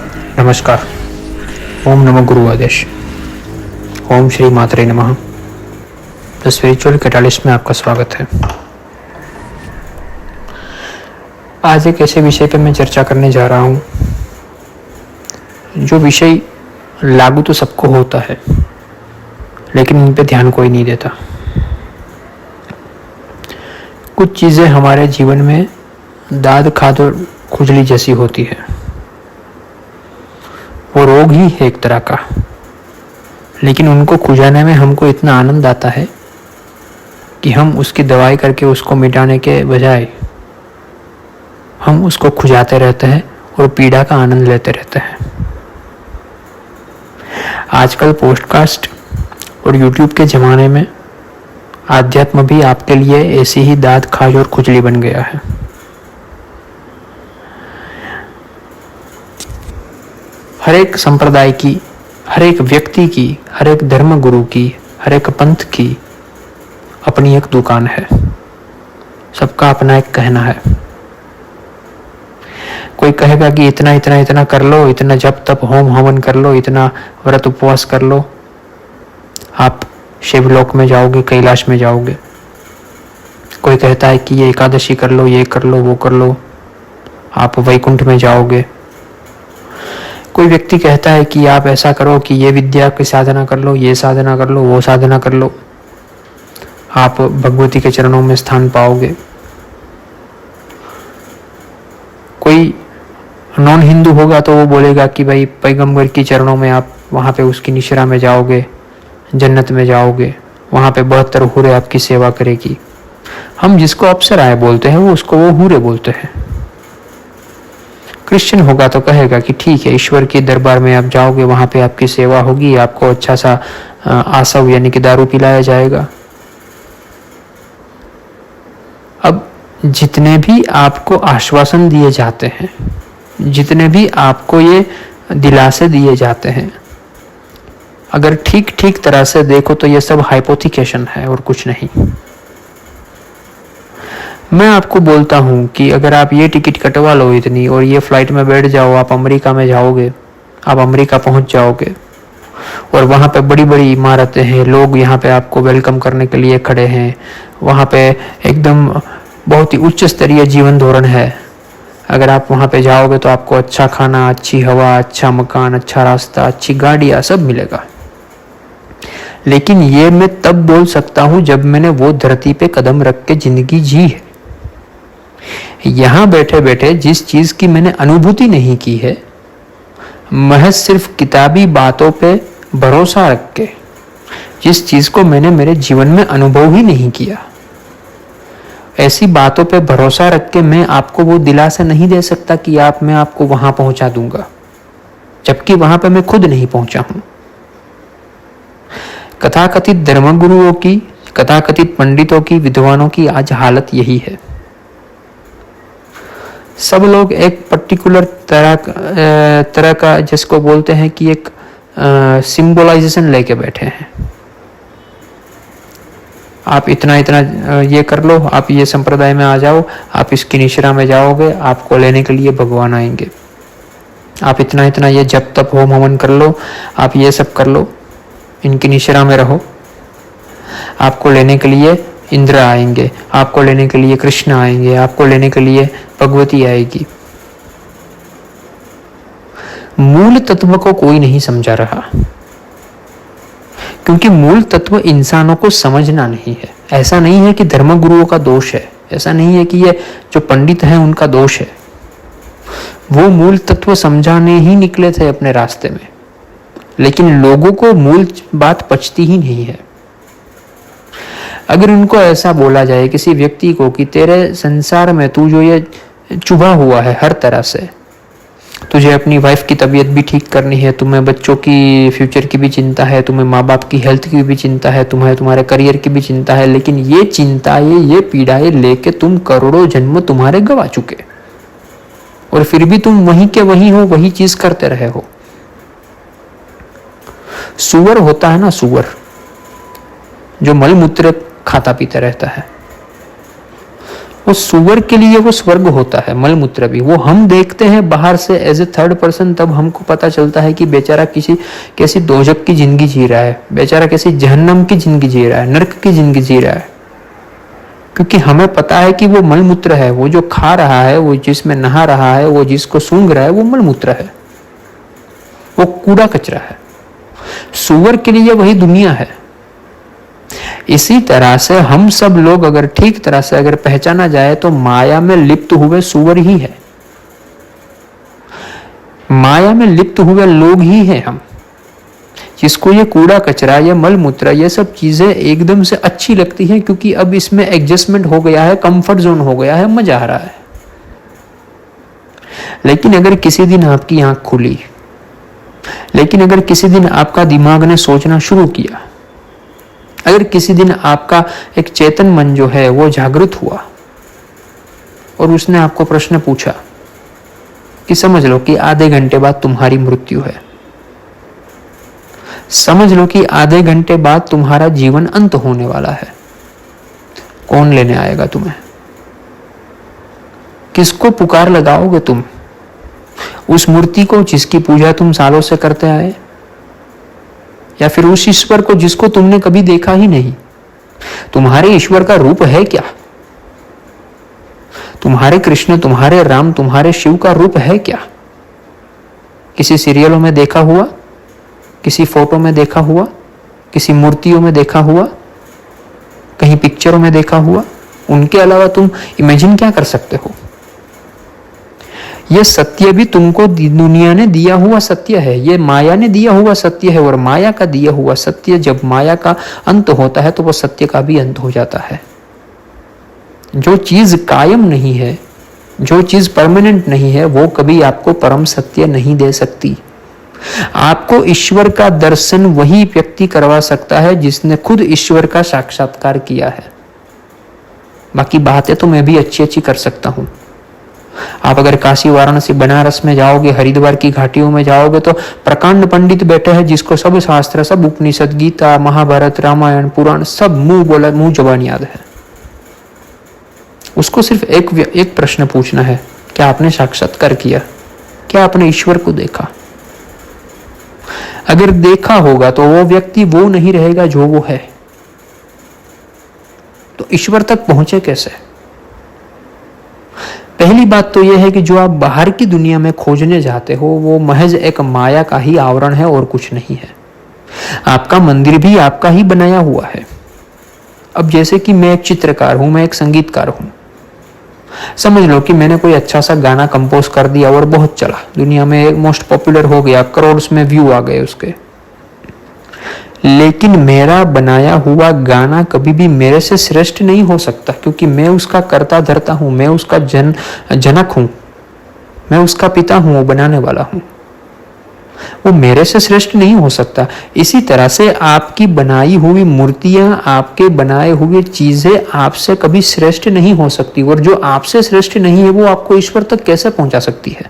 नमस्कार। ओम नमो गुरु आदेश। ओम श्री मात्रे नमः। The spiritual catalyst में आपका स्वागत है। आज एक ऐसे विषय पर मैं चर्चा करने जा रहा हूँ जो विषय लागू तो सबको होता है, लेकिन इन पे ध्यान कोई नहीं देता। कुछ चीज़ें हमारे जीवन में दाद खाद और खुजली जैसी होती है। वो रोग ही है एक तरह का, लेकिन उनको खुजाने में हमको इतना आनंद आता है कि हम उसकी दवाई करके उसको मिटाने के बजाय हम उसको खुजाते रहते हैं और पीड़ा का आनंद लेते रहते हैं। आजकल पॉडकास्ट और यूट्यूब के ज़माने में आध्यात्म भी आपके लिए ऐसी ही दाद खाज और खुजली बन गया है। हर एक संप्रदाय की, हर एक व्यक्ति की, हर एक धर्म गुरु की, हर एक पंथ की अपनी एक दुकान है। सबका अपना एक कहना है। कोई कहेगा कि इतना इतना इतना कर लो, इतना जप तप होम हवन कर लो, इतना व्रत उपवास कर लो, आप शिवलोक में जाओगे, कैलाश में जाओगे। कोई कहता है कि ये एकादशी कर लो, ये कर लो, वो कर लो, आप वैकुंठ में जाओगे। कोई व्यक्ति कहता है कि आप ऐसा करो कि ये विद्या की साधना कर लो, ये साधना कर लो, वो साधना कर लो, आप भगवती के चरणों में स्थान पाओगे। कोई नॉन हिंदू होगा तो वो बोलेगा कि भाई पैगंबर की चरणों में आप वहाँ पे उसकी निश्रा में जाओगे, जन्नत में जाओगे, वहाँ पे 72 हूरें आपकी सेवा करेगी। हम जिसको अप्सराएं बोलते हैं वो उसको वो हूरे बोलते हैं। क्रिश्चियन होगा तो कहेगा कि ठीक है, ईश्वर के दरबार में आप जाओगे, वहाँ पे आपकी सेवा होगी, आपको अच्छा सा आसव यानी कि दारू पिलाया जाएगा। अब जितने भी आपको आश्वासन दिए जाते हैं, जितने भी आपको ये दिलासे दिए जाते हैं, अगर ठीक ठीक तरह से देखो तो ये सब हाइपोथिकेशन है और कुछ नहीं। मैं आपको बोलता हूँ कि अगर आप ये टिकट कटवा लो इतनी और ये फ्लाइट में बैठ जाओ, आप अमेरिका में जाओगे, आप अमेरिका पहुँच जाओगे और वहाँ पे बड़ी बड़ी इमारतें हैं, लोग यहाँ पे आपको वेलकम करने के लिए खड़े हैं, वहाँ पे एकदम बहुत ही उच्च स्तरीय जीवन धोरण है। अगर आप वहाँ पे जाओगे तो आपको अच्छा खाना, अच्छी हवा, अच्छा मकान, अच्छा रास्ता, अच्छी गाड़ियाँ सब मिलेगा। लेकिन ये मैं तब बोल सकता हूँ जब मैंने वो धरती पे कदम रख के जिंदगी जी है। यहाँ बैठे बैठे जिस चीज की मैंने अनुभूति नहीं की है, महज सिर्फ किताबी बातों पे भरोसा रख के, जिस चीज को मैंने मेरे जीवन में अनुभव ही नहीं किया, ऐसी बातों पे भरोसा रख के मैं आपको वो दिलासा नहीं दे सकता कि मैं आपको वहां पहुंचा दूंगा, जबकि वहां पे मैं खुद नहीं पहुंचा हूं। कथाकथित धर्मगुरुओं की, कथाकथित पंडितों की, विद्वानों की आज हालत यही है। सब लोग एक पर्टिकुलर तरह का जिसको बोलते हैं कि एक सिंबलाइजेशन लेके बैठे हैं। आप इतना इतना ये कर लो, आप ये संप्रदाय में आ जाओ, आप इसकी निश्रा में जाओगे, आपको लेने के लिए भगवान आएंगे। आप इतना इतना ये जप तप होम हवन कर लो, आप ये सब कर लो, इनकी निश्रा में रहो, आपको लेने के लिए इंद्र आएंगे, आपको लेने के लिए कृष्ण आएंगे, आपको लेने के लिए भगवती आएगी। मूल तत्व को कोई नहीं समझा रहा, क्योंकि मूल तत्व इंसानों को समझना नहीं है। ऐसा नहीं है कि धर्मगुरुओं का दोष है, ऐसा नहीं है कि ये जो पंडित हैं उनका दोष है। वो मूल तत्व समझाने ही निकले थे अपने रास्ते में, लेकिन लोगों को मूल बात पचती ही नहीं है। अगर उनको ऐसा बोला जाए किसी व्यक्ति को कि तेरे संसार में तू जो ये चुभा हुआ है हर तरह से, तुझे अपनी वाइफ की तबीयत भी ठीक करनी है, तुम्हें बच्चों की फ्यूचर की भी चिंता है, तुम्हें माँ बाप की हेल्थ की भी चिंता है, तुम्हें तुम्हारे करियर की भी चिंता है, लेकिन ये चिंताएं, ये पीड़ाएं लेके तुम करोड़ों जन्म तुम्हारे गवा चुके और फिर भी तुम वहीं के वहीं हो, वही चीज करते रहे हो। सुअर होता है ना, सुअर जो मलमूत्र खाता पीता रहता है, वो सुअर के लिए वो स्वर्ग होता है मलमूत्र भी। वो हम देखते हैं बाहर से एज ए थर्ड पर्सन, तब हमको पता चलता है कि बेचारा कैसी दोजक की जिंदगी जी रहा है, बेचारा कैसी जहन्नम की जिंदगी जी रहा है, नरक की जिंदगी जी रहा है। क्योंकि हमें पता है कि वो मलमूत्र है, वो जो खा रहा है, वो जिसमें नहा रहा है, वो जिसको सूंघ रहा है, वो मलमूत्र है, वो कूड़ा कचरा है। सुअर के लिए वही दुनिया है। इसी तरह से हम सब लोग अगर ठीक तरह से अगर पहचाना जाए तो माया में लिप्त हुए सुअर ही है, माया में लिप्त हुए लोग ही हैं हम, जिसको ये कूड़ा कचरा, ये मलमूत्र, ये सब चीजें एकदम से अच्छी लगती हैं क्योंकि अब इसमें एडजस्टमेंट हो गया है, कंफर्ट जोन हो गया है, मजा आ रहा है। लेकिन अगर किसी दिन आपकी आंख खुली, लेकिन अगर किसी दिन आपका दिमाग ने सोचना शुरू किया, अगर किसी दिन आपका एक चेतन मन जो है वो जागृत हुआ और उसने आपको प्रश्न पूछा कि समझ लो कि आधे घंटे बाद तुम्हारी मृत्यु है, समझ लो कि आधे घंटे बाद तुम्हारा जीवन अंत होने वाला है, कौन लेने आएगा तुम्हें? किसको पुकार लगाओगे तुम? उस मूर्ति को जिसकी पूजा तुम सालों से करते आए, या फिर उस ईश्वर को जिसको तुमने कभी देखा ही नहीं? तुम्हारे ईश्वर का रूप है क्या? तुम्हारे कृष्ण, तुम्हारे राम, तुम्हारे शिव का रूप है क्या? किसी सीरियलों में देखा हुआ, किसी फोटो में देखा हुआ, किसी मूर्तियों में देखा हुआ, कहीं पिक्चरों में देखा हुआ? उनके अलावा तुम इमेजिन क्या कर सकते हो? यह सत्य भी तुमको दुनिया ने दिया हुआ सत्य है, यह माया ने दिया हुआ सत्य है। और माया का दिया हुआ सत्य, जब माया का अंत होता है तो वह सत्य का भी अंत हो जाता है। जो चीज कायम नहीं है, जो चीज परमानेंट नहीं है, वो कभी आपको परम सत्य नहीं दे सकती। आपको ईश्वर का दर्शन वही व्यक्ति करवा सकता है जिसने खुद ईश्वर का साक्षात्कार किया है। बाकी बातें तो मैं भी अच्छी अच्छी कर सकता हूं। आप अगर काशी, वाराणसी, बनारस में जाओगे, हरिद्वार की घाटियों में जाओगे तो प्रकांड पंडित बैठे हैं जिसको सब शास्त्र, सब उपनिषद, गीता, महाभारत, रामायण, पुराण सब मुंह जबान याद है। उसको सिर्फ एक प्रश्न पूछना है, क्या आपने साक्षात्कार किया? क्या आपने ईश्वर को देखा? अगर देखा होगा तो वो व्यक्ति वो नहीं रहेगा जो वो है। तो ईश्वर तक पहुंचे कैसे? पहली बात तो यह है कि जो आप बाहर की दुनिया में खोजने जाते हो वो महज एक माया का ही आवरण है और कुछ नहीं है। आपका मंदिर भी आपका ही बनाया हुआ है। अब जैसे कि मैं एक चित्रकार हूं, मैं एक संगीतकार हूं। समझ लो कि मैंने कोई अच्छा सा गाना कंपोज कर दिया और बहुत चला, दुनिया में मोस्ट पॉपुलर हो गया, करोड़ में व्यू आ गए उसके। लेकिन मेरा बनाया हुआ गाना कभी भी मेरे से श्रेष्ठ नहीं हो सकता, क्योंकि मैं उसका कर्ता धर्ता हूं, मैं उसका जनक हूं, मैं उसका पिता हूं, वो बनाने वाला हूं। वो मेरे से श्रेष्ठ नहीं हो सकता। इसी तरह से आपकी बनाई हुई मूर्तियां, आपके बनाए हुए चीजें आपसे कभी श्रेष्ठ नहीं हो सकती। और जो आपसे श्रेष्ठ नहीं है वो आपको ईश्वर तक कैसे पहुंचा सकती है?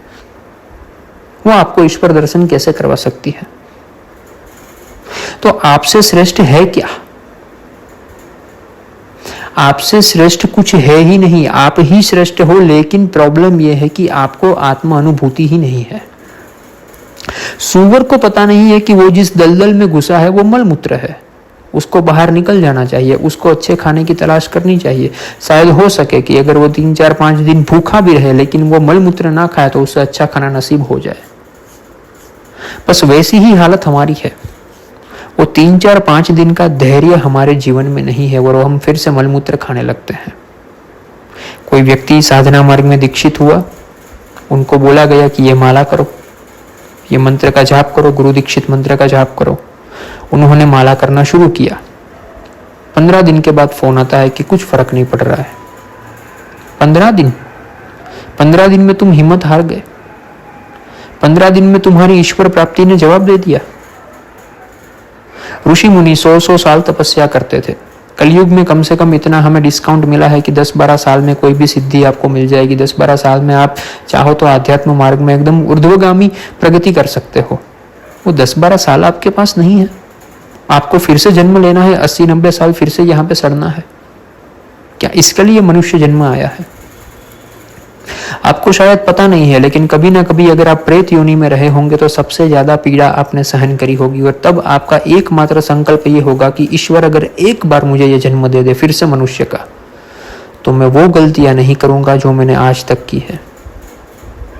वो आपको ईश्वर दर्शन कैसे करवा सकती है? तो आपसे श्रेष्ठ है क्या? आपसे श्रेष्ठ कुछ है ही नहीं, आप ही श्रेष्ठ हो। लेकिन प्रॉब्लम यह है कि आपको आत्मा अनुभूति ही नहीं है। सूअर को पता नहीं है कि वो जिस दलदल में घुसा है वो मलमूत्र है, उसको बाहर निकल जाना चाहिए, उसको अच्छे खाने की तलाश करनी चाहिए। शायद हो सके कि अगर वो 3, 4, 5 दिन भूखा भी रहे लेकिन वो मलमूत्र ना खाए तो उससे अच्छा खाना नसीब हो जाए। बस वैसी ही हालत हमारी है। वो 3, 4, 5 दिन का धैर्य हमारे जीवन में नहीं है और हम फिर से मलमूत्र खाने लगते हैं। कोई व्यक्ति साधना मार्ग में दीक्षित हुआ, उनको बोला गया कि ये माला करो, ये मंत्र का जाप करो, गुरु दीक्षित मंत्र का जाप करो। उन्होंने माला करना शुरू किया। 15 दिन के बाद फोन आता है कि कुछ फर्क नहीं पड़ रहा है। 15 दिन में तुम हिम्मत हार गए। 15 दिन में तुम्हारी ईश्वर प्राप्ति ने जवाब दे दिया। ऋषि मुनि 100 साल तपस्या करते थे। कलयुग में कम से कम इतना हमें डिस्काउंट मिला है कि 10-12 साल में कोई भी सिद्धि आपको मिल जाएगी। 10-12 साल में आप चाहो तो आध्यात्म मार्ग में एकदम ऊर्ध्वगामी प्रगति कर सकते हो। वो 10-12 साल आपके पास नहीं है। आपको फिर से जन्म लेना है, 80-90 साल फिर से यहाँ पे सड़ना है। क्या इसके लिए मनुष्य जन्म आया है? आपको शायद पता नहीं है, लेकिन कभी ना कभी अगर आप प्रेत योनि में रहे होंगे तो सबसे ज्यादा पीड़ा आपने सहन करी होगी, और तब आपका एकमात्र संकल्प ये होगा कि ईश्वर अगर एक बार मुझे ये जन्म दे दे फिर से मनुष्य का, तो मैं वो गलतियां नहीं करूंगा जो मैंने आज तक की है।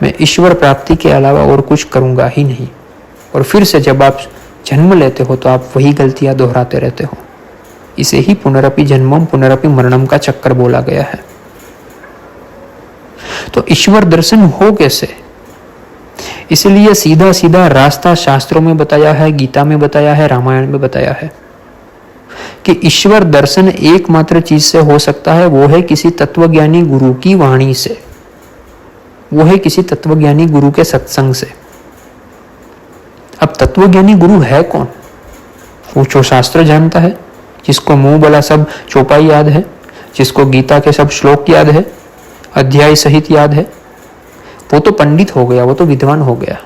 मैं ईश्वर प्राप्ति के अलावा और कुछ करूंगा ही नहीं। और फिर से जब आप जन्म लेते हो तो आप वही गलतियां दोहराते रहते हो। इसे ही पुनरपि जन्मम पुनरपि मरणम का चक्कर बोला गया है। तो ईश्वर दर्शन हो कैसे? इसलिए सीधा सीधा रास्ता शास्त्रों में बताया है, गीता में बताया है, रामायण में बताया है कि ईश्वर दर्शन एकमात्र चीज से हो सकता है, वो है किसी तत्वज्ञानी गुरु की वाणी से, वो है किसी तत्वज्ञानी गुरु के सत्संग से। अब तत्वज्ञानी गुरु है कौन? वो जो शास्त्र जानता है, जिसको मुंह बोला सब चौपाई याद है, जिसको गीता के सब श्लोक याद है, अध्याय सहित याद है, वो तो पंडित हो गया, वो तो विद्वान हो गया।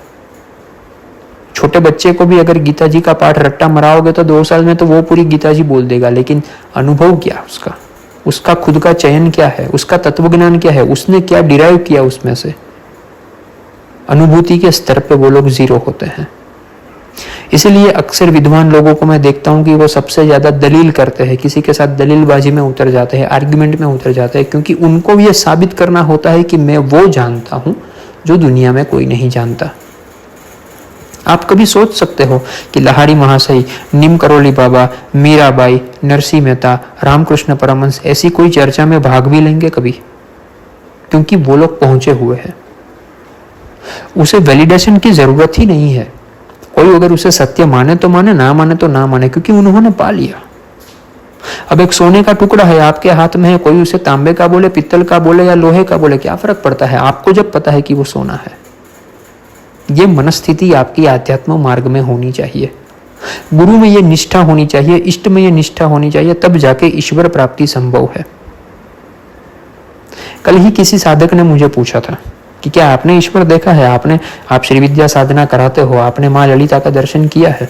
छोटे बच्चे को भी अगर गीता जी का पाठ रट्टा मराओगे तो 2 साल में तो वो पूरी गीता जी बोल देगा, लेकिन अनुभव क्या उसका खुद का चयन क्या है, उसका तत्वज्ञान क्या है, उसने क्या डिराइव किया उसमें से, अनुभूति के स्तर पे वो लोग जीरो होते हैं। इसलिए अक्सर विद्वान लोगों को मैं देखता हूं कि वो सबसे ज्यादा दलील करते हैं, किसी के साथ दलीलबाजी में उतर जाते हैं, आर्ग्यूमेंट में उतर जाते हैं, क्योंकि उनको ये साबित करना होता है कि मैं वो जानता हूं जो दुनिया में कोई नहीं जानता। आप कभी सोच सकते हो कि लहारी महाशय, नीम करोली बाबा, मीराबाई, नरसिंह मेहता, रामकृष्ण परमहंस ऐसी कोई चर्चा में भाग भी लेंगे कभी? क्योंकि वो लोग पहुंचे हुए हैं, उसे वैलिडेशन की जरूरत ही नहीं है। कोई अगर उसे सत्य माने तो माने, ना माने तो ना माने, क्योंकि उन्होंने पा लिया। अब एक सोने का टुकड़ा है आपके हाथ में है, कोई उसे तांबे का बोले, पित्तल का बोले या लोहे का बोले, क्या फर्क पड़ता है आपको जब पता है कि वो सोना है। ये मनस्थिति आपकी आध्यात्म मार्ग में होनी चाहिए, गुरु में ये निष्ठा होनी चाहिए, इष्ट में ये निष्ठा होनी चाहिए, तब जाके ईश्वर प्राप्ति संभव है। कल ही किसी साधक ने मुझे पूछा था कि क्या आपने ईश्वर देखा है? आप श्री विद्या साधना कराते हो, आपने मां ललिता का दर्शन किया है?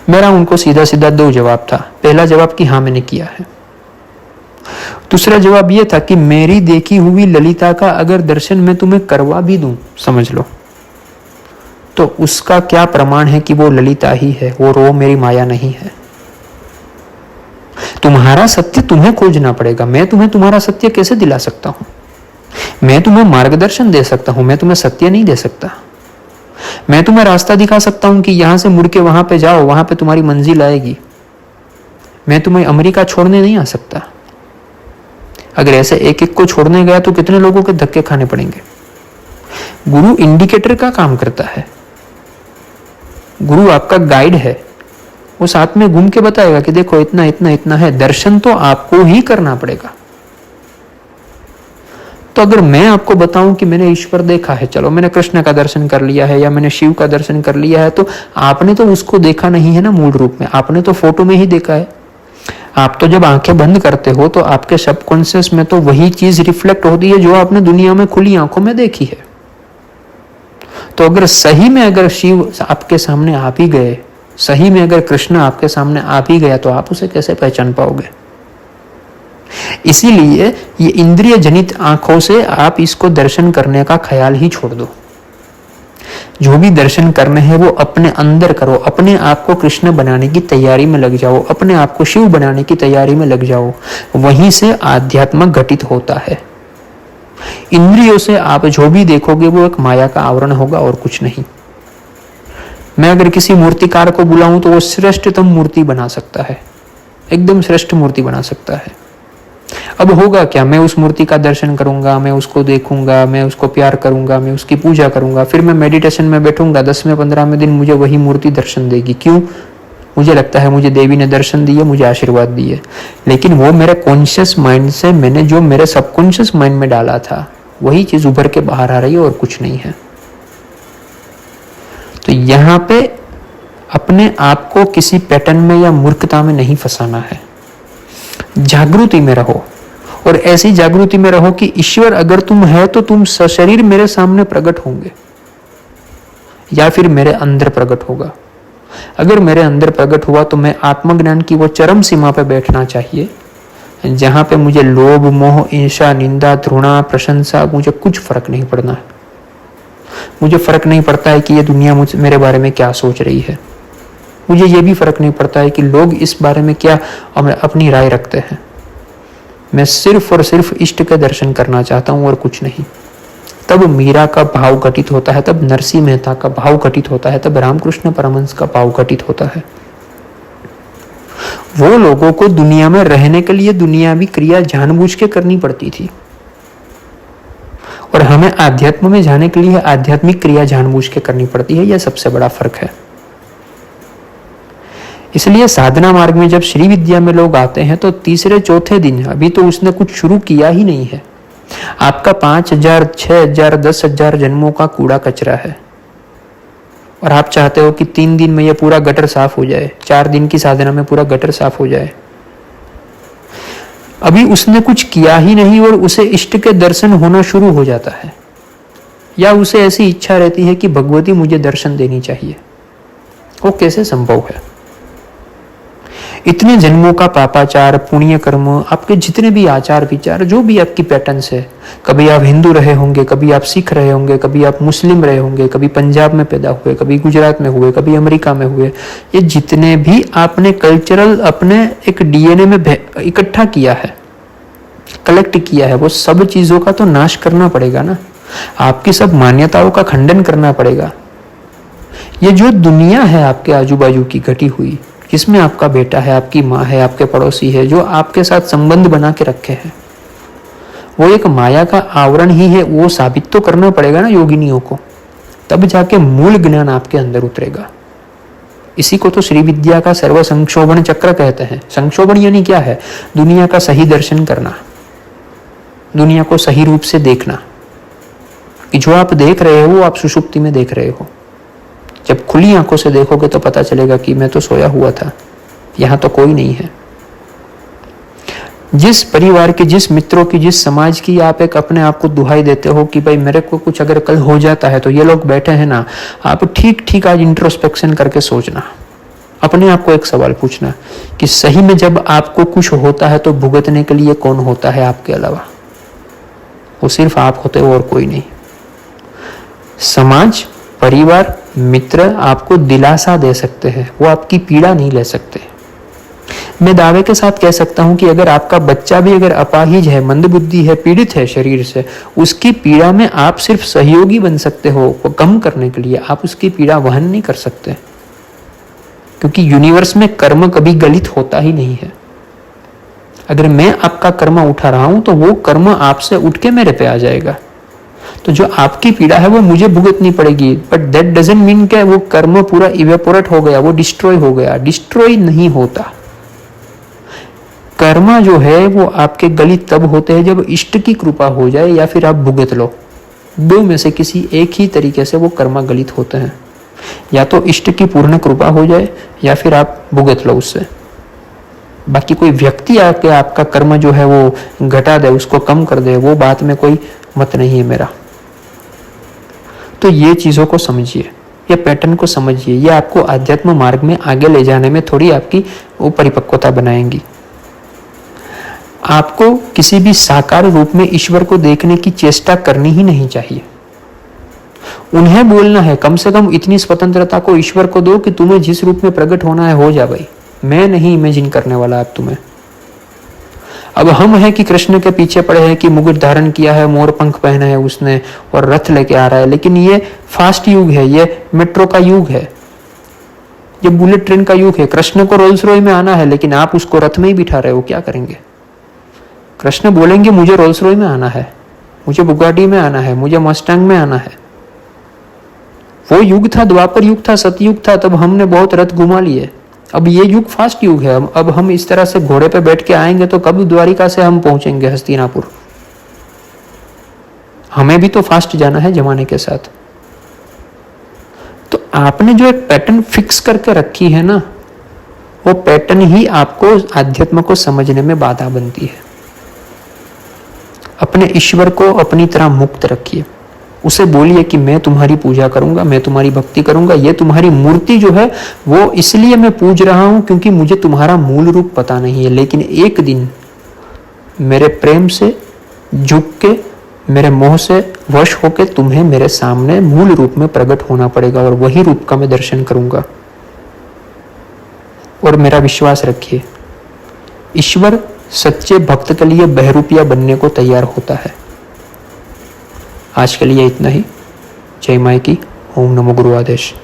मेरा उनको सीधा सीधा 2 जवाब था। पहला जवाब कि हाँ मैंने किया है। दूसरा जवाब यह था कि मेरी देखी हुई ललिता का अगर दर्शन मैं तुम्हें करवा भी दूं, समझ लो, तो उसका क्या प्रमाण है कि वो ललिता ही है, वो मेरी माया नहीं है। तुम्हारा सत्य तुम्हें खोजना पड़ेगा। मैं तुम्हें तुम्हारा सत्य कैसे दिला सकता हूं? मैं तुम्हें मार्गदर्शन दे सकता हूं, मैं तुम्हें सत्य नहीं दे सकता। मैं तुम्हें रास्ता दिखा सकता हूं कि यहां से मुड़ के वहां पे जाओ, वहां पे तुम्हारी मंजिल आएगी। मैं तुम्हें अमेरिका छोड़ने नहीं आ सकता। अगर ऐसे एक एक को छोड़ने गया तो कितने लोगों के धक्के खाने पड़ेंगे। गुरु इंडिकेटर का काम करता है, गुरु आपका गाइड है, वो साथ में घूम के बताएगा कि देखो इतना इतना इतना है। दर्शन तो आपको ही करना पड़ेगा। तो अगर मैं आपको बताऊं कि मैंने ईश्वर देखा है, चलो मैंने कृष्ण का दर्शन कर लिया है या मैंने शिव का दर्शन कर लिया है, तो आपने तो उसको देखा नहीं है ना मूल रूप में, आपने तो फोटो में ही देखा है। आप तो जब आंखें बंद करते हो तो आपके सबकॉन्शियस में तो वही चीज रिफ्लेक्ट होती है जो आपने दुनिया में खुली आंखों में देखी है। तो अगर सही में अगर शिव आपके सामने आ भी गए, सही में अगर कृष्ण आपके सामने आ भी गया, तो आप उसे कैसे पहचान पाओगे? इसीलिए ये इंद्रिय जनित आंखों से आप इसको दर्शन करने का ख्याल ही छोड़ दो। जो भी दर्शन करने हैं वो अपने अंदर करो, अपने आप को कृष्ण बनाने की तैयारी में लग जाओ, अपने आप को शिव बनाने की तैयारी में लग जाओ। वहीं से आध्यात्म घटित होता है। इंद्रियों से आप जो भी देखोगे वो एक माया का आवरण होगा और कुछ नहीं। मैं अगर किसी मूर्तिकार को बुलाऊं तो वो श्रेष्ठतम मूर्ति बना सकता है, एकदम श्रेष्ठ मूर्ति बना सकता है। अब होगा क्या? मैं उस मूर्ति का दर्शन करूंगा, मैं उसको देखूंगा, मैं उसको प्यार करूंगा, मैं उसकी पूजा करूंगा, फिर मैं मेडिटेशन में बैठूंगा, 10वें 15वें दिन मुझे वही मूर्ति दर्शन देगी। क्यों? मुझे लगता है मुझे देवी ने दर्शन दिए, मुझे आशीर्वाद दिए। लेकिन वो मेरे कॉन्शियस माइंड से मैंने जो मेरे सबकॉन्शियस माइंड में डाला था वही चीज उभर के बाहर आ रही है और कुछ नहीं है। तो यहाँ पे अपने आप को किसी पैटर्न में या मूर्खता में नहीं फंसाना है। जागृति में रहो और ऐसी जागृति में रहो कि ईश्वर अगर तुम है तो तुम सशरीर मेरे सामने प्रकट होंगे या फिर मेरे अंदर प्रकट होगा। अगर मेरे अंदर प्रकट हुआ तो मैं आत्मज्ञान की वो चरम सीमा पर बैठना चाहिए जहां पे मुझे लोभ, मोह, ईर्ष्या, निंदा, घृणा, प्रशंसा, मुझे कुछ फर्क नहीं पड़ना है। मुझे फर्क नहीं पड़ता है कि ये दुनिया मुझ मेरे बारे में क्या सोच रही है। मुझे ये भी फर्क नहीं पड़ता है कि लोग इस बारे में क्या अपनी राय रखते हैं। मैं सिर्फ और सिर्फ इष्ट के दर्शन करना चाहता हूं और कुछ नहीं। तब मीरा का भाव घटित होता है, तब नरसिंह मेहता का भाव घटित होता है, तब रामकृष्ण परमहंस का भाव घटित होता है। वो लोगों को दुनिया में रहने के लिए दुनियावी क्रिया जानबूझ के करनी पड़ती थी, और हमें आध्यात्म में जाने के लिए आध्यात्मिक क्रिया जानबूझ के करनी पड़ती है। यह सबसे बड़ा फर्क है। इसलिए साधना मार्ग में जब श्री विद्या में लोग आते हैं तो तीसरे चौथे दिन, अभी तो उसने कुछ शुरू किया ही नहीं है, आपका 5000, 6000, 10,000 जन्मों का कूड़ा कचरा है, और आप चाहते हो कि 3 दिन में यह पूरा गटर साफ हो जाए, 4 दिन की साधना में पूरा गटर साफ हो जाए। अभी उसने कुछ किया ही नहीं और उसे इष्ट के दर्शन होना शुरू हो जाता है, या उसे ऐसी इच्छा रहती है कि भगवती मुझे दर्शन देनी चाहिए। वो कैसे संभव है? इतने जन्मों का पापाचार, पुण्य कर्म, आपके जितने भी आचार विचार, जो भी आपकी पैटर्न्स है, कभी आप हिंदू रहे होंगे, कभी आप सिख रहे होंगे, कभी आप मुस्लिम रहे होंगे, कभी पंजाब में पैदा हुए, कभी गुजरात में हुए, कभी अमेरिका में हुए, ये जितने भी आपने कल्चरल अपने एक डीएनए में इकट्ठा किया है, कलेक्ट किया है, वो सब चीजों का तो नाश करना पड़ेगा ना। आपकी सब मान्यताओं का खंडन करना पड़ेगा। ये जो दुनिया है आपके आजू बाजू की घटी हुई, जिसमें आपका बेटा है, आपकी माँ है, आपके पड़ोसी है, जो आपके साथ संबंध बना के रखे हैं, वो एक माया का आवरण ही है। वो साबित तो करना पड़ेगा ना योगिनियों को, तब जाके मूल ज्ञान आपके अंदर उतरेगा। इसी को तो श्री विद्या का सर्व संक्षोभन चक्र कहते हैं। संक्षोभन यानी क्या है? दुनिया का सही दर्शन करना, दुनिया को सही रूप से देखना, कि जो आप देख रहे हो वो आप सुषुप्ति में देख रहे हो। जब खुली आंखों से देखोगे तो पता चलेगा कि मैं तो सोया हुआ था, यहां तो कोई नहीं है। जिस परिवार की, जिस मित्रों की, जिस समाज की आप एक अपने आप को दुहाई देते हो कि भाई मेरे को कुछ अगर कल हो जाता है तो ये लोग बैठे हैं ना, आप ठीक ठीक आज इंट्रोस्पेक्शन करके सोचना, अपने आप को एक सवाल पूछना कि सही में जब आपको कुछ होता है तो भुगतने के लिए कौन होता है आपके अलावा? वो सिर्फ आप होते हो और कोई नहीं। समाज, परिवार, मित्र आपको दिलासा दे सकते हैं, वो आपकी पीड़ा नहीं ले सकते। मैं दावे के साथ कह सकता हूं कि अगर आपका बच्चा भी अगर अपाहिज है, मंदबुद्धि है, पीड़ित है शरीर से, उसकी पीड़ा में आप सिर्फ सहयोगी बन सकते हो। वो कम करने के लिए आप उसकी पीड़ा वहन नहीं कर सकते, क्योंकि यूनिवर्स में कर्म कभी गलित होता ही नहीं है। अगर मैं आपका कर्म उठा रहा हूं तो वो कर्म आपसे उठ के मेरे पे आ जाएगा। तो जो आपकी पीड़ा है वो मुझे भुगतनी पड़ेगी, बट दैट डजंट मीन कि वो कर्म पूरा इवेपोरेट हो गया, वो डिस्ट्रॉय हो गया। डिस्ट्रॉय नहीं होता। कर्म जो है वो आपके गलित तब होते हैं जब इष्ट की कृपा हो जाए या फिर आप भुगत लो। दो में से किसी एक ही तरीके से वो कर्म गलित होते हैं, या तो इष्ट की पूर्ण कृपा हो जाए या फिर आप भुगत लो उससे। बाकी कोई व्यक्ति आके आपका कर्म जो है वो घटा दे, उसको कम कर दे, वो बात में कोई मत नहीं है मेरा। तो ये चीजों को समझिए, ये पैटर्न को समझिए, ये आपको आध्यात्म मार्ग में आगे ले जाने में थोड़ी आपकी वो परिपक्वता बनाएंगी। आपको किसी भी साकार रूप में ईश्वर को देखने की चेष्टा करनी ही नहीं चाहिए। उन्हें बोलना है कम से कम इतनी स्वतंत्रता को ईश्वर को दो कि तुम्हें जिस रूप में प्रकट होना है हो जा भाई, मैं नहीं इमेजिन करने वाला अब तुम्हें। अब हम हैं कि कृष्ण के पीछे पड़े हैं कि मुकुट धारण किया है, मोर पंख पहना है उसने और रथ लेके आ रहा है, लेकिन ये फास्ट युग है, ये मेट्रो का युग है, ये बुलेट ट्रेन का युग है। कृष्ण को रोल्स रॉय में आना है लेकिन आप उसको रथ में ही बिठा रहे हो, क्या करेंगे? कृष्ण बोलेंगे मुझे रोल्स रॉय में आना है, मुझे बुगाटी में आना है, मुझे मस्टैंग में आना है। वो युग था, द्वापर युग था, सतयुग था, तब हमने बहुत रथ घुमा लिए। अब ये युग फास्ट युग है। अब हम इस तरह से घोड़े पे बैठ के आएंगे तो कब द्वारिका से हम पहुंचेंगे हस्तिनापुर? हमें भी तो फास्ट जाना है जमाने के साथ। तो आपने जो एक पैटर्न फिक्स करके रखी है ना, वो पैटर्न ही आपको आध्यात्म को समझने में बाधा बनती है। अपने ईश्वर को अपनी तरह मुक्त रखिए, उसे बोलिए कि मैं तुम्हारी पूजा करूंगा, मैं तुम्हारी भक्ति करूंगा। ये तुम्हारी मूर्ति जो है वो इसलिए मैं पूज रहा हूं क्योंकि मुझे तुम्हारा मूल रूप पता नहीं है, लेकिन एक दिन मेरे प्रेम से झुक के, मेरे मोह से वश होके तुम्हें मेरे सामने मूल रूप में प्रकट होना पड़ेगा और वही रूप का मैं दर्शन करूंगा। और मेरा विश्वास रखिए, ईश्वर सच्चे भक्त के लिए बहरूपिया बनने को तैयार होता है। आज के लिए इतना ही। जय माई की। ओम नमो गुरु आदेश।